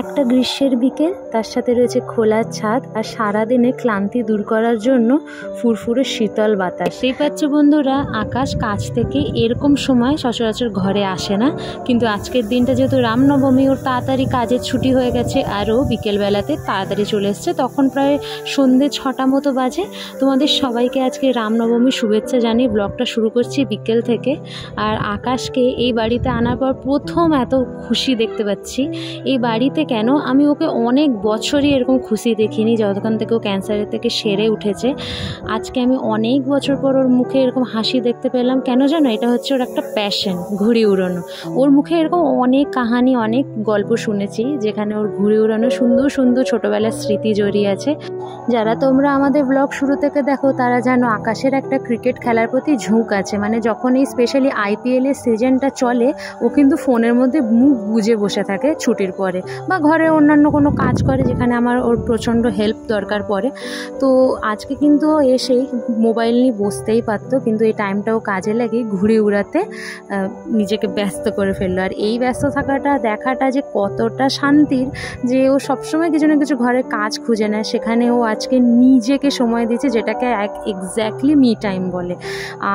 একটা গ্রীষ্মের বিকেল, তার সাথে রয়েছে খোলা ছাদ আর সারাদিনে ক্লান্তি দূর করার জন্য ফুরফুরে শীতল বাতাস। সেই পাচ্ছ বন্ধুরা, আকাশ কাছ থেকে এরকম সময় সচরাচর ঘরে আসে না, কিন্তু আজকের দিনটা যেহেতু রামনবমী, ওর তাড়াতাড়ি কাজের ছুটি হয়ে গেছে, আরও বিকেলবেলাতে তাড়াতাড়ি চলে এসছে। তখন প্রায় সন্ধ্যে 6টা মতো বাজে। তোমাদের সবাইকে আজকে রামনবমী শুভেচ্ছা জানিয়ে ব্লগটা শুরু করছি বিকেল থেকে। আর আকাশকে এই বাড়িতে আনার পর প্রথম এত খুশি দেখতে পাচ্ছি। এই বাড়িতে কেন, আমি ওকে অনেক বছরই এরকম খুশি দেখিনি, যতক্ষণ থেকে ও ক্যান্সারের থেকে সেরে উঠেছে। আজকে আমি অনেক বছর পর ওর মুখে এরকম হাসি দেখতে পেলাম। কেন জানো, এটা হচ্ছে ওর একটা প্যাশন, ঘুড়ি উড়ানো। ওর মুখে এরকম অনেক কাহানি, অনেক গল্প শুনেছি যেখানে ওর ঘুড়ি উড়ানো সুন্দর সুন্দর ছোটোবেলার স্মৃতি জড়িয়ে আছে। যারা তোমরা আমাদের ব্লগ শুরু থেকে দেখো তারা জানো আকাশের একটা ক্রিকেট খেলার প্রতি ঝোঁক আছে। মানে যখন এই স্পেশালি আইপিএলের সিজনটা চলে, ও কিন্তু ফোনের মধ্যে মুখ গুজে বসে থাকে ছুটির পরে, বা ঘরে অন্যান্য কোনো কাজ করে যেখানে আমার ওর প্রচণ্ড হেল্প দরকার পড়ে। তো আজকে কিন্তু এসেই মোবাইল নিয়ে বসতেই পারতো, কিন্তু এই টাইমটাও কাজে লাগে ঘুড়ি উড়াতে নিজেকে ব্যস্ত করে ফেললো। আর এই ব্যস্ত থাকাটা দেখাটা যে কতটা শান্তির, যে ও সবসময় কিছু না কিছু ঘরে কাজ খুঁজে নেয়, সেখানে ও আজকে নিজেকে সময় দিচ্ছে, যেটাকে এক্স্যাক্টলি মি টাইম বলে।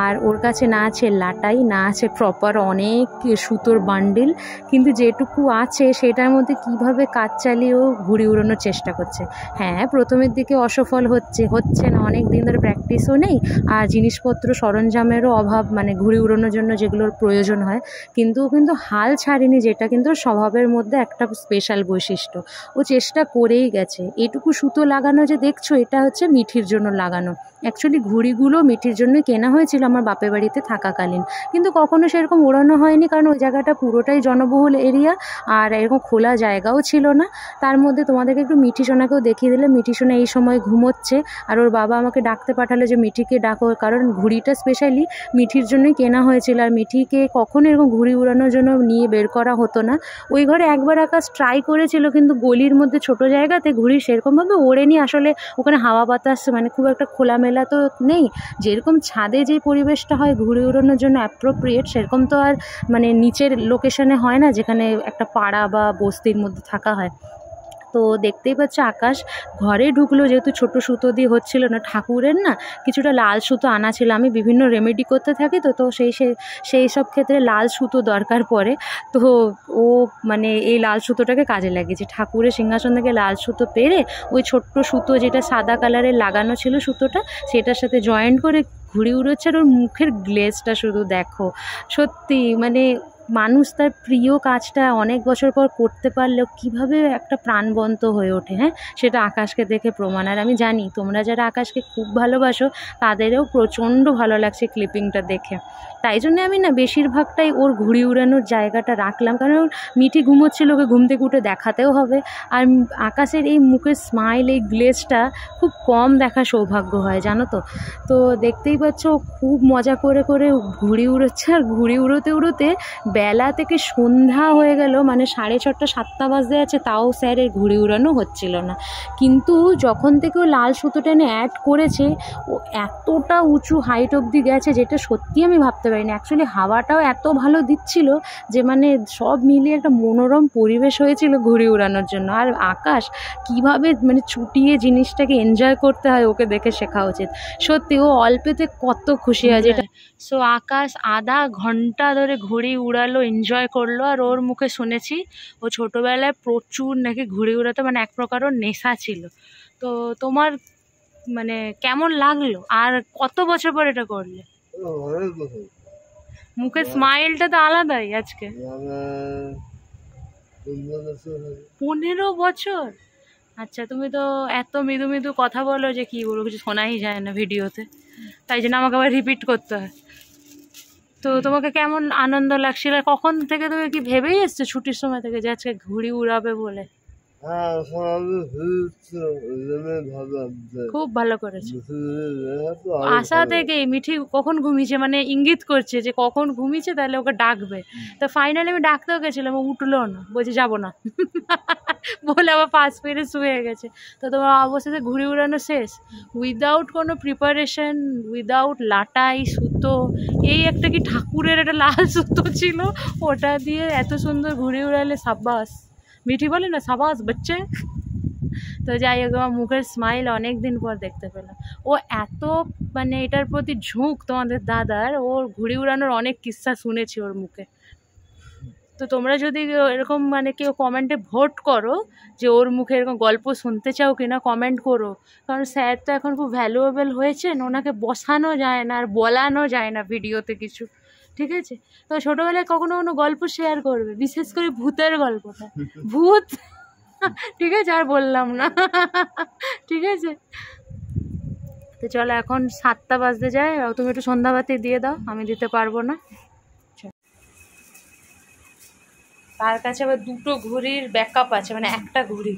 আর ওর কাছে না আছে লাটাই, না আছে প্রপার অনেক সুতোর বান্ডিল, কিন্তু যেটুকু আছে সেটার মধ্যে কিভাবে কাজ চালিয়ে ও ঘুড়ি উড়ানোর চেষ্টা করছে। হ্যাঁ, প্রথমের দিকে অসফল হচ্ছে না, অনেক দিন ধরে প্র্যাকটিসও নেই, আর জিনিসপত্র সরঞ্জামেরও অভাব, মানে ঘুড়ি উড়ানোর জন্য যেগুলোর প্রয়োজন হয়। কিন্তু হাল ছাড়েনি, যেটা কিন্তু স্বভাবের মধ্যে একটা স্পেশাল বৈশিষ্ট্য। ও চেষ্টা করেই গেছে। এটুকু সুতো লাগানো যে দেখছো, এটা হচ্ছে মিঠির জন্য লাগানো। অ্যাকচুয়ালি ঘুড়িগুলো মিঠির জন্যই কেনা হয়েছিল আমার বাপের বাড়িতে থাকাকালীন, কিন্তু কখনো সেরকম ওড়ানো হয়নি, কারণ ওই জায়গাটা পুরোটাই জনবহুল এরিয়া আর এরকম খোলা জায়গাও ছিল না। তার মধ্যে তোমাদেরকে একটু মিঠি সোনাকেও দেখিয়ে দিলে। মিঠি সোনা এই সময় ঘুমোচ্ছে, আর ওর বাবা আমাকে ডাকতে পাঠালো যে মিঠিকে ডাকো, কারণ ঘুড়িটা স্পেশালি মিঠির জন্যই কেনা হয়েছিল। আর মিঠিকে কখনো এরকম ঘুড়ি উড়ানোর জন্য নিয়ে বের করা হতো না। ওই ঘরে একবার আকাশ ট্রাই করেছিল, কিন্তু গলির মধ্যে ছোট জায়গাতে ঘুড়ি সেরকমভাবে ওড়েনি। আসলে ওখানে হাওয়া বাতাস মানে খুব একটা খোলামেলা তো নেই, যেরকম ছাদে যে পরিবেশটা হয় ঘুড়ি উড়ানোর জন্য অ্যাপ্রোপ্রিয়েট, সেরকম তো আর মানে নিচের লোকেশনে হয় না, যেখানে একটা পাড়া বা বস্তির মধ্যে থাকা হয়। তো দেখতেই পাচ্ছ আকাশ ঘরে ঢুকলো, যেহেতু ছোট সুতো দিয়ে হচ্ছিল না, ঠাকুরের না কিছুটা লাল সুতো আনা ছিল। আমি বিভিন্ন রেমেডি করতে থাকি, তো সেই সব ক্ষেত্রে লাল সুতো দরকার পড়ে। তো ও মানে এই লাল সুতোটাকে কাজে লাগিয়েছে। ঠাকুরের সিংহাসন থেকে লাল সুতো পেরে ওই ছোট্ট সুতো যেটা সাদা কালারের লাগানো ছিল সুতোটা, সেটার সাথে জয়েন্ট করে ঘুড়ি উড়োচ্ছে। আর ওর মুখের গ্লেজটা শুধু দেখো, সত্যি মানে মানুষ তার প্রিয় কাজটা অনেক বছর পর করতে পারলেও কীভাবে একটা প্রাণবন্ত হয়ে ওঠে। হ্যাঁ, সেটা আকাশকে দেখে প্রমাণ। আর আমি জানি তোমরা যারা আকাশকে খুব ভালোবাসো তাদেরও প্রচণ্ড ভালো লাগছে ক্লিপিংটা দেখে। তাই জন্যে আমি না বেশিরভাগটাই ওর ঘুড়ি উড়ানোর জায়গাটা রাখলাম, কারণ ওর মিঠি ঘুমোচ্ছিল, ওকে ঘুম থেকে উঠে দেখাতেও হবে। আর আকাশের এই মুখের স্মাইল, এই গ্লেজটা খুব কম দেখা সৌভাগ্য হয়, জানো তো। তো দেখতেই পাচ্ছ খুব মজা করে করে ঘুড়ি উড়োচ্ছে। আর ঘুড়ি উড়োতে উড়োতে বেলা থেকে সন্ধ্যা হয়ে গেল, মানে 6:30 7টা বাজতে আছে, তাও স্যারের ঘুড়ি উড়ানো হচ্ছিল না। কিন্তু যখন থেকে ও লাল সুতো টেনে অ্যাড করেছে, ও এতটা উঁচু হাইট অবধি গেছে, যেটা সত্যি আমি ভাবতে পারিনি। অ্যাকচুয়ালি হাওয়াটাও এত ভালো দিচ্ছিল যে মানে সব মিলিয়ে একটা মনোরম পরিবেশ হয়েছিল ঘুড়ি উড়ানোর জন্য। আর আকাশ কিভাবে মানে ছুটিয়ে জিনিসটাকে এনজয় করতে হয়, ওকে দেখে শেখা উচিত। সত্যি ও অল্পেতে কত খুশি হয় যেটা। সো আকাশ আধা ঘন্টা ধরে ঘুড়ি উড়ালো, এনজয় করলো। আর ওর মুখে শুনেছি ও ছোটোবেলায় প্রচুর নাকি ঘুড়ি উড়াতে মানে এক প্রকার ওর নেশা ছিল। তো তোমার মানে কেমন লাগলো, আর কত বছর পর এটা করলে? মুখের স্মাইলটা তো আলাদাই আজকে। 15 বছর? আচ্ছা, তুমি তো এত মৃদু মৃদু কথা বলো যে কি বলবো, কিছু শোনাই যায় না ভিডিওতে, তাই জন্য আমাকে আবার রিপিট করতে হয়। তো তোমাকে কেমন আনন্দ লাগছিল? কখন থেকে তুমি কি ভেবেই এসছো ছুটির সময় থেকে যে আজকে ঘুড়ি উড়াবে বলে? খুব ভালো করেছে। আশা থেকেই মিঠি কখন ঘুমিয়েছে মানে ইঙ্গিত করছে যে কখন ঘুমিয়েছে, তাহলে ওকে ডাকবে। তো ফাইনালি আমি ডাকতেও গেছিলাম, ও উঠলো না, বলছে যাবো না বলে আবার পাশ ফিরে শুয়ে গেছে। তো তোমার অবশেষে ঘুড়ি উড়ানো শেষ, উইদাউট কোনো প্রিপারেশন, উইদাউট লাটাই সুতো। এই একটা কি ঠাকুরের একটা লাল সুতো ছিল, ওটা দিয়ে এত সুন্দর ঘুড়ি উড়ালে, সাব্বাস। মিঠি বলে না সাবাস বাচ্চা। তো যাই হোক, আমার মুখের স্মাইল অনেক দিন পর দেখতে পেলাম। ও এত মানে এটার প্রতি ঝোঁক তোমাদের দাদার, ওর ঘুড়ি উড়ানোর অনেক কিস্সা শুনেছি ওর মুখে। তো তোমরা যদি এরকম মানে কেউ কমেন্টে ভোট করো যে ওর মুখে এরকম গল্প শুনতে চাও কিনা, কমেন্ট করো। কারণ স্যার তো এখন খুব ভ্যালুয়েবল হয়েছেন, ওনাকে বসানো যায় না আর বলানো যায় না ভিডিওতে কিছু, ঠিক আছে? তো ছোটোবেলায় কখনো কোনো গল্প শেয়ার করবে, বিশেষ করে ভূতের গল্পটা। ভূত ঠিক আছে, আর বললাম না, ঠিক আছে? তো চলো, এখন 7টা বাজতে যায়, তুমি একটু সন্ধ্যাবাতি দিয়ে দাও, আমি দিতে পারবো না। তার কাছে আবার 2টো ঘড়ির ব্যাকআপ আছে, মানে একটা ঘড়ি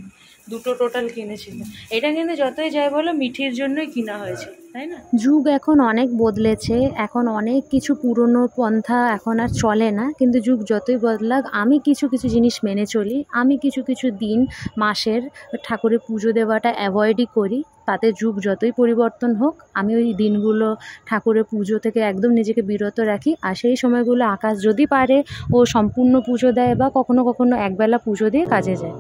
2টো টোটাল কিনেছিল। এটা কিন্তু যতই যাই বলো মিঠির জন্যই কিনা হয়েছে, তাই না? যুগ এখন অনেক বদলেছে, এখন অনেক কিছু পুরনো পন্থা এখন আর চলে না, কিন্তু যুগ যতই বদলাক আমি কিছু কিছু জিনিস মেনে চলি। আমি কিছু কিছু দিন মাসের ঠাকুরের পুজো দেওয়াটা অ্যাভয়েডই করি। তাতে যুগ যতই পরিবর্তন হোক, আমি ওই দিনগুলো ঠাকুরের পুজো থেকে একদম নিজেকে বিরত রাখি। আর সেই সময়গুলো আকাশ যদি পারে ও সম্পূর্ণ পুজো দেয় বা কখনো কখনো একবেলা পুজো দিয়ে কাজে যায়।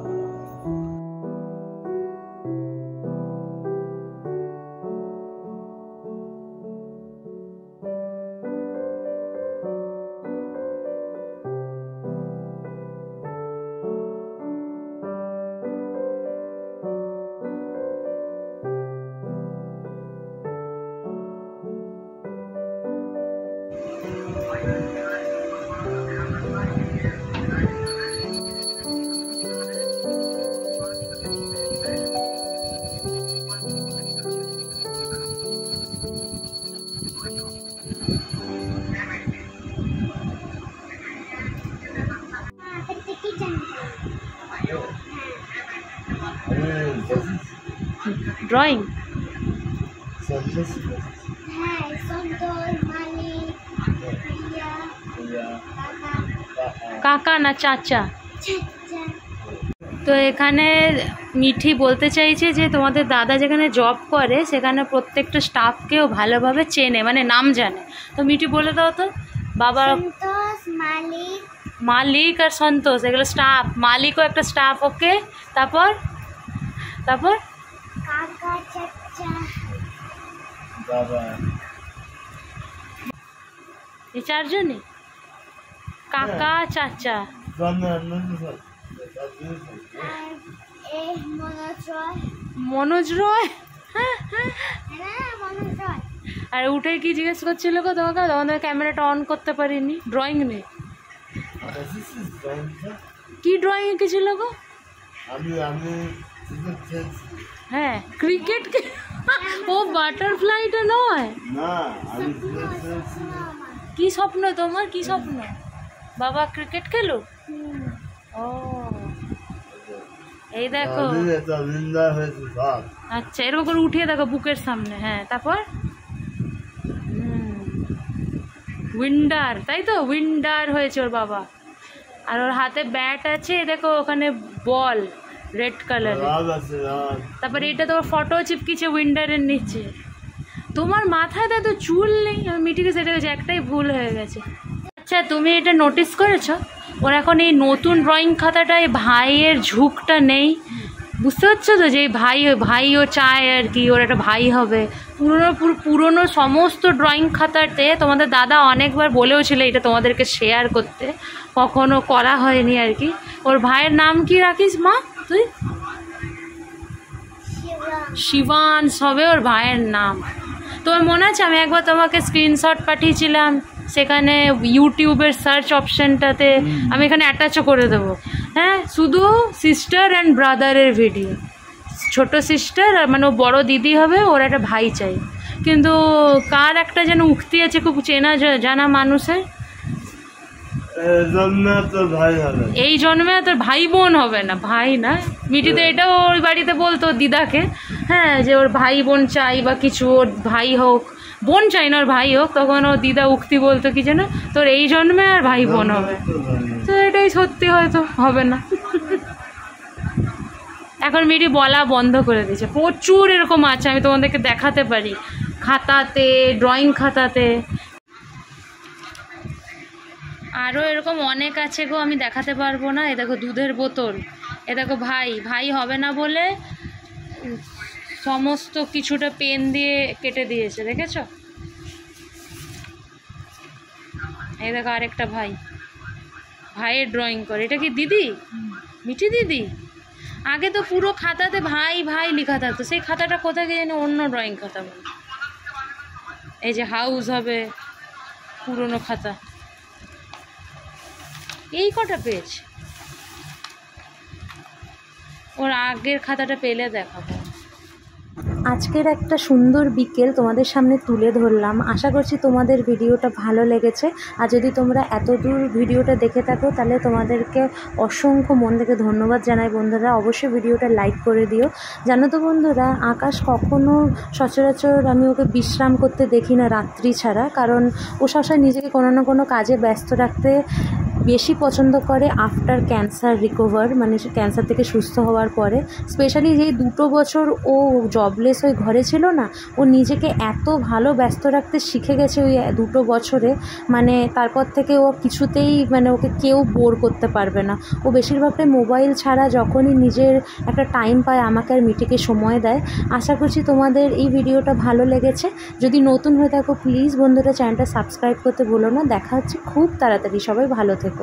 ড্রয়িং কাকা না চাচা। তো এখানে মিঠি বলতে চাইছে যে তোমাদের দাদা যেখানে জব করে সেখানে প্রত্যেকটা স্টাফকেও ভালোভাবে চেনে, মানে নাম জানে। তো মিঠি বলে দাও তো। বাবা মালিক আর সন্তোষ এগুলো স্টাফ, মালিকও একটা স্টাফ। ওকে, তারপর তারপর কাকা চাচা বাবা, এই 4 জনই কাকা চাচা। মনোজ রয়। আর উঠে কি জিজ্ঞেস করছিল গো তোমাকে? তোমাদের ক্যামেরাটা অন করতে পারিনি, ড্রয়িং নেই। কি ড্রয়িং কি ছিল গো? হ্যাঁ, ক্রিকেট। ও বাটারফ্লাইটা নয়। কি স্বপ্ন তোমার, কি স্বপ্ন? বাবা ক্রিকেট খেলো? ও এই দেখো, আচ্ছা এরকম করে উঠিয়ে দেখো বুকের সামনে। হ্যাঁ, তারপর উইন্ডার, তাই তো? উইন্ডার হয়েছে ওর বাবা। আর ওর হাতে ব্যাট আছে, দেখো ওখানে বল রেড কালার। তারপরে এটা তো ফটো চিপকিছে উইন্ডারের নিচে। তোমার মাথায় তো চুল নেই। আমি মিঠিকে সেটা গেছে, একটাই ভুল হয়ে গেছে। আচ্ছা তুমি এটা নোটিস করেছো, ওর এখন এই নতুন ড্রয়িং খাতাটায় ভাইয়ের ঝুঁকটা নেই। বুঝতে পারছো তো যে ভাইও চায় আর কি ওর একটা ভাই হবে। পুরনো সমস্ত ড্রয়িং খাতাতে তোমাদের দাদা অনেকবার বলেও ছিল এটা তোমাদেরকে শেয়ার করতে, কখনো করা হয়নি আর কি। ওর ভাইয়ের নাম কি রাখিস মা তুই? শিবাংশ হবে ওর ভাইয়ের নাম। তোমার মনে আছে আমি একবার তোমাকে স্ক্রিনশট পাঠিয়েছিলাম, সেখানে ইউটিউবের সার্চ অপশানটাতে আমি এখানে অ্যাটাচও করে দেবো। হ্যাঁ, শুধু সিস্টার অ্যান্ড ব্রাদারের ভিডিও। ছোট সিস্টার আর মানে ও বড়ো দিদি হবে, ওর একটা ভাই চাই। কিন্তু কার একটা যেন উক্তি আছে খুব চেনা জানা মানুষের, এই জন্মে তোর ভাই বোন হবে না। ভাই না, মিঠি তো এটাও ওই বাড়িতে বলতো দিদাকে, হ্যাঁ যে ওর ভাই বোন চাই বা কিছু, ওর ভাই হোক, বোন চাই না ওর ভাই হোক। তখন ও দিদা উক্তি বলতো কি যেন, তোর এই জন্মে আর ভাই বোন হবে। তো এটাই সত্যি, হয়তো হবে না। এখন মিঠি বলা বন্ধ করে দিয়েছে। প্রচুর এরকম আছে, আমি তোমাদেরকে দেখাতে পারি খাতাতে, ড্রয়িং খাতাতে। আরও এরকম অনেক আছে গো, আমি দেখাতে পারবো না। এই দেখো দুধের বোতল, এ দেখো ভাই ভাই হবে না বলে সমস্ত কিছুটা পেন দিয়ে কেটে দিয়েছে, দেখেছো? এই দেখো আরেকটা ভাই, ভাইয়ের ড্রয়িং করে। এটা কি দিদি? মিঠি দিদি? আগে তো পুরো খাতাতে ভাই ভাই লেখা থাকতো, সেই খাতাটা কোথায় গিয়ে যেন অন্য ড্রয়িং খাতা বলে। এই যে হাউস হবে, পুরনো খাতা, এই কটা পেজ। ওর আগের খাতাটা পেলে দেখাবো। আজকের একটা সুন্দর বিকেল তোমাদের সামনে তুলে ধরলাম। আশা করছি তোমাদের ভিডিওটা ভালো লেগেছে। আর যদি তোমরা এত দূর ভিডিওটা দেখে থাকো তাহলে তোমাদেরকে অসংখ্য মন থেকে ধন্যবাদ জানাই বন্ধুরা। অবশ্যই ভিডিওটা লাইক করে দিও। জানো তো বন্ধুরা, আকাশ কখনো সচরাচর আমি ওকে বিশ্রাম করতে দেখি না রাত্রি ছাড়া, কারণ ও সবসময় নিজেকে কোনো না কোনো কাজে ব্যস্ত রাখতে বেশি পছন্দ করে আফটার ক্যান্সার রিকভার, মানে ক্যান্সার থেকে সুস্থ হওয়ার পরে। স্পেশালি যেই 2 বছর ও জবলেস হয়ে ঘরে ছিল না, ও নিজেকে এত ভালো ব্যস্ত রাখতে শিখে গেছে ওই 2 বছরে, মানে তারপর থেকে ও কিছুতেই মানে ওকে কেউ বোর করতে পারবে না। ও বেশিরভাগটাই মোবাইল ছাড়া যখনই নিজের একটা টাইম পায় আমাকে আর মিটিকে সময় দেয়। আশা করছি তোমাদের এই ভিডিওটা ভালো লেগেছে। যদি নতুন হয়ে থাকো প্লিজ বন্ধুরা চ্যানেলটা সাবস্ক্রাইব করতে ভুলো না। দেখা হচ্ছে খুব তাড়াতাড়ি। সবাই ভালো থেকো।